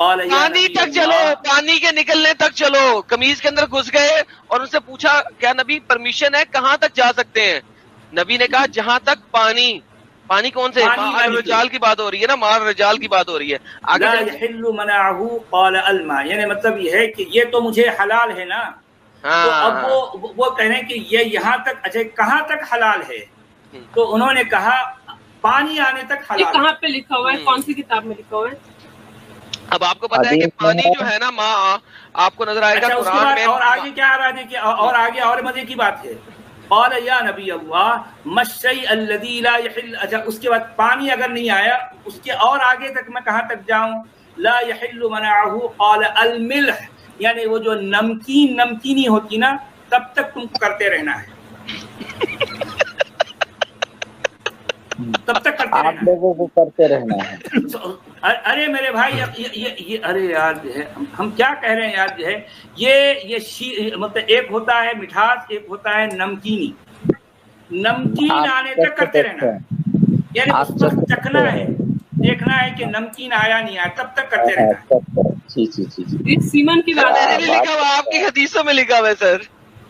पानी तक चलो, पानी के निकलने तक चलो। कमीज के अंदर घुस गए और उनसे पूछा क्या नबी परमिशन है, कहाँ तक जा सकते हैं? नबी ने कहा जहां तक पानी कौन से? मार रजाल की बात हो रही है ना, मार रजाल की बात हो रही है। आगे यानी मतलब ये है कि ये तो मुझे हलाल है ना। तो अब वो कह रहे हैं कि ये यहाँ तक, अच्छा कहाँ तक हलाल है? तो उन्होंने कहा पानी आने तक हलाल। कहाँ पे लिखा हुआ है, कौन सी किताब में लिखा हुआ है? अब आपको पता है कि पानी जो है ना माँ, आपको नजर आएगा कुरान में। और आगे क्या आ रहा है, और आगे और मजे की बात है। क़ाल या नबी अल्लाह मश्शै अल्लज़ी ला यहिल। अच्छा उसके बाद पानी अगर नहीं आया, उसके और आगे तक मैं कहाँ तक जाऊं? ला यहिल्लु मनाअहु क़ाल अल मिल्ह। यानी वो जो नमकीनी होती ना, तब तक तुमको करते रहना है, तब तक करते आप लोगों को करते रहना है। अरे मेरे भाई ये अरे यार जो है हम क्या कह रहे हैं यार जो है, ये मतलब एक होता है मिठास, एक होता है नमकीन आने तक करते रहना है। यानी उसको चखना है, देखना है कि नमकीन आया नहीं आया, तब तक करते रहना है। सीमन की बात है, लिखा हुआ आपकी हदीसों में लिखा हुआ है सर।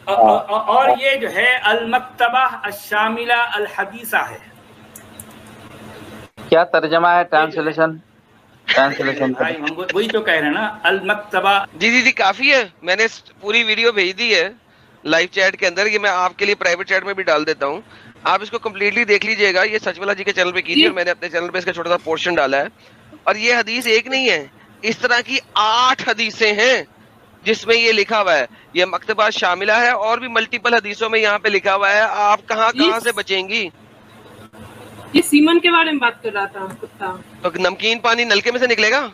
और ये जो है अल मक्तबा अश-शामिला अल हदीसा है। क्या तर्जमा है? ट्रांसलेशन भाई हम वही तो कह रहे हैं ना, अल मक्तबा। जी काफी है, मैंने पूरी वीडियो भेज दी है लाइव चैट के अंदर। ये मैं आपके लिए प्राइवेट चैट में भी डाल देता हूँ, आप इसको कम्प्लीटली देख लीजिएगा। ये सचवाला जी के चैनल पे कीजिए, और मैंने अपने चैनल पे इसका छोटा सा पोर्शन डाला है। और ये हदीस एक नहीं है, इस तरह की 8 हदीसें हैं जिसमें ये लिखा हुआ है, ये मकतबा शामिला है और भी मल्टीपल हदीसों में यहाँ पे लिखा हुआ है। आप कहाँ से बचेंगी? ये सीमन के बारे में बात कर रहा था कुत्ता। तो नमकीन पानी नलके में से निकलेगा?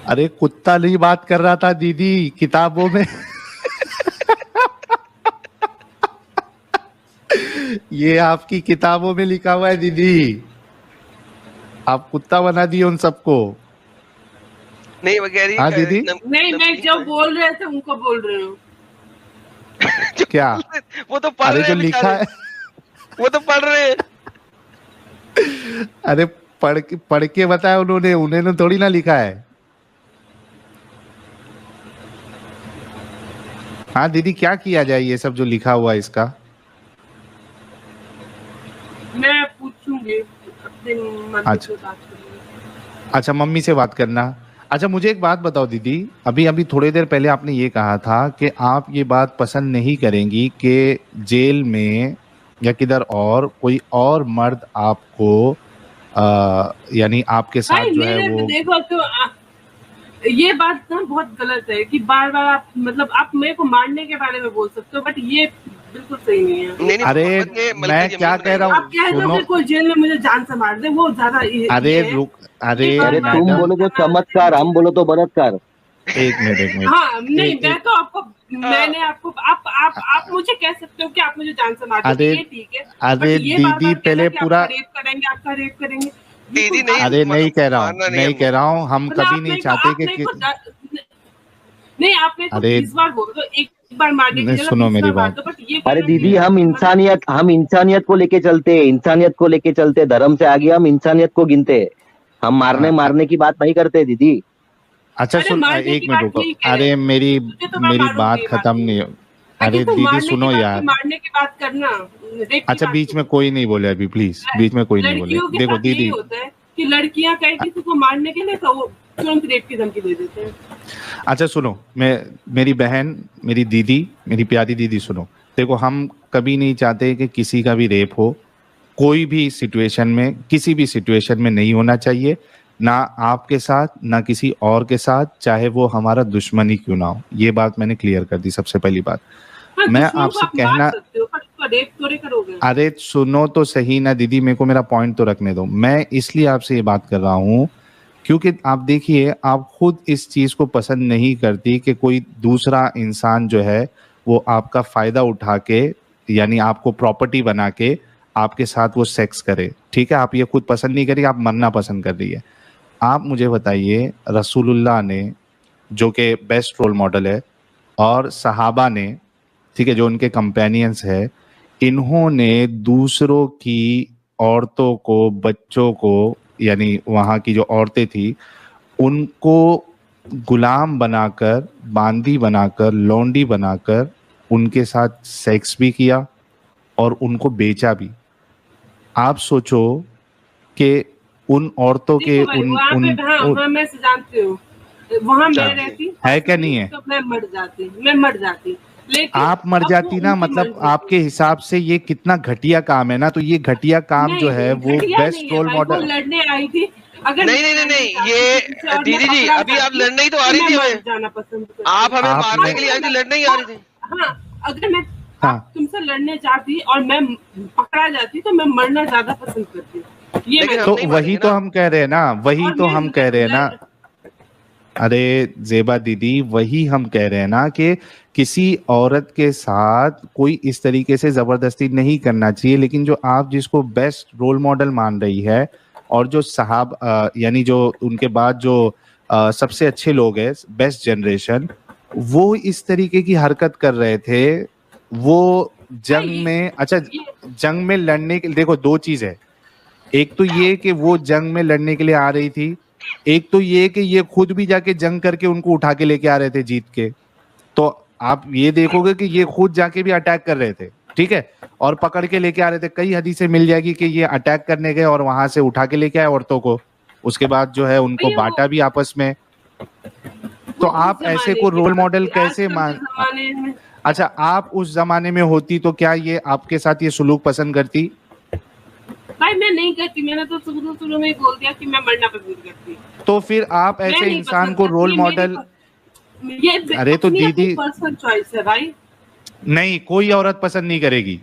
अरे कुत्ता नहीं बात कर रहा था दीदी, किताबों में ये आपकी किताबों में लिखा हुआ है दीदी, आप कुत्ता बना दिए उन सबको। नहीं वगैरह। हाँ दीदी। नहीं, मैं जो बोल रहे थे उनको बोल रहे हूँ। क्या? वो तो पढ़ रहे हैं, जो लिखा है वो तो पढ़ रहे हैं। अरे पढ़ के बताया उन्होंने थोड़ी ना लिखा है। हाँ दीदी, क्या किया जाए ये सब जो लिखा हुआ है इसका? मैं पूछूंगी अपने मम्मी से बात करूंगी। अच्छा, मम्मी से बात करना। अच्छा मुझे एक बात बताओ दीदी, अभी थोड़ी देर पहले आपने ये कहा था कि आप ये बात पसंद नहीं करेंगी कि जेल में या किधर और कोई और मर्द आपको यानी आपके साथ जो है वो। देखो तो ये बात ना बहुत गलत है कि बार बार आप मतलब आप मेरे को मारने के बारे में बोल सकते हो, बट ये बिल्कुल सही नहीं है। अरे मैं क्या कह रहा हूँ, आप कह दो कि कोई जेल में मुझे जान से मार दे, वो ज्यादा। अरे तुम बोलो तो चमत्कार, हम बोलो तो बलात्कार। एक मिनट। हाँ नहीं, मैं तो आपको मैंने आपको आप मुझे कह सकते हो कि आप मुझे जान से मार दे, ये ठीक है। अरे दीदी पहले पूरा आपका रेप करेंगे दीदी नहीं। अरे नहीं कह रहा हूँ, हम कभी नहीं चाहते कि नहीं आपने तो 20 बार बोल दो, एक बार मारने की जगह सुनो मेरी बात। अरे दीदी हम इंसानियत को लेके चलते, इंसानियत को लेके चलते, धर्म से आगे हम इंसानियत को गिनते, हम मारने की बात नहीं करते दीदी। अच्छा सुन, एक मिनट रुको। अरे मेरी बात खत्म नहीं। अरे दीदी सुनो यार, मारने की बात करना। अच्छा बीच में कोई नहीं बोले अभी, प्लीज बीच में कोई नहीं बोले। देखो दीदी होता है कि लड़कियां कहीं किसी को मारने के लिए तो वो तुरंत रेप की धमकी दे देते हैं। अच्छा सुनो, मेरी बहन, मेरी दीदी, मेरी प्यारी दीदी सुनो। देखो हम कभी नहीं चाहते कि किसी का भी रेप हो, कोई भी सिचुएशन में, किसी भी सिचुएशन में नहीं होना चाहिए, ना आपके साथ ना किसी और के साथ, चाहे वो हमारा दुश्मन ही क्यों ना हो। ये बात मैंने क्लियर कर दी सबसे पहली बात। मैं आपसे कहना, अरे सुनो तो सही ना दीदी, मेरे को मेरा पॉइंट तो रखने दो। मैं इसलिए आपसे ये बात कर रहा हूँ क्योंकि आप देखिए, आप खुद इस चीज को पसंद नहीं करती कि कोई दूसरा इंसान जो है वो आपका फायदा उठा के यानी आपको प्रॉपर्टी बना के आपके साथ वो सेक्स करे। ठीक है, आप ये खुद पसंद नहीं करिए, आप मरना पसंद कर रही है। आप मुझे बताइए, रसूलुल्लाह ने जो कि बेस्ट रोल मॉडल है और सहाबा ने, ठीक है, जो उनके कंपेनियंस है, इन्होंने दूसरों की औरतों को, बच्चों को, यानी वहाँ की जो औरतें थी उनको गुलाम बनाकर, बांदी बनाकर, लौंडी बनाकर उनके साथ सेक्स भी किया और उनको बेचा भी। आप सोचो कि उन औरतों के मैं जानती हूँ, वहाँ मैं रहती है क्या नहीं है, तो मैं मर जाती। लेकिन आप मर जाती ना, मतलब आपके हिसाब से ये कितना घटिया काम है ना। तो ये घटिया काम जो है वो बेस्ट रोल मॉडल। लड़ने आई थी अगर नहीं, ये दीदी जी अभी आप लड़ने ही तो आ रही थी हमें, जाना पसंद, आप हमें मारने के लिए आई थी, लड़ने ही आ रही थी। हाँ, अगर मैं तुमसे लड़ने जाती और मैं पकड़ा जाती तो मैं मरना ज्यादा पसंद करती। ये तो वही तो हम कह रहे हैं ना, वही तो हम कह रहे हैं ना। अरे जेबा दीदी, वही हम कह रहे हैं ना कि किसी औरत के साथ कोई इस तरीके से जबरदस्ती नहीं करना चाहिए। लेकिन जो आप जिसको बेस्ट रोल मॉडल मान रही है और जो साहब यानी जो उनके बाद जो सबसे अच्छे लोग हैं, बेस्ट जनरेशन, वो इस तरीके की हरकत कर रहे थे। वो जंग में, अच्छा जंग में लड़ने के, देखो दो चीज है, एक तो ये कि वो जंग में लड़ने के लिए आ रही थी, एक तो ये कि ये खुद भी जाके जंग करके उनको उठा के लेके आ रहे थे जीत के। तो आप ये देखोगे कि ये खुद जाके भी अटैक कर रहे थे, ठीक है, और पकड़ के लेके आ रहे थे। कई हदीसें मिल जाएगी कि ये अटैक करने गए और वहां से उठा के लेके आए औरतों को, उसके बाद जो है उनको बांटा भी आपस में। तो आप ऐसे को रोल मॉडल कैसे मान, अच्छा आप उस जमाने में होती तो क्या ये आपके साथ ये सुलूक पसंद करती? भाई मैं नहीं करती, मैंने तो शुरू में बोल दिया कि मैं मरना पसंद करती। तो फिर आप ऐसे इंसान को रोल मॉडल, ये अरे तो दीदी पर्सनल चॉइस है भाई। नहीं, कोई औरत पसंद नहीं करेगी।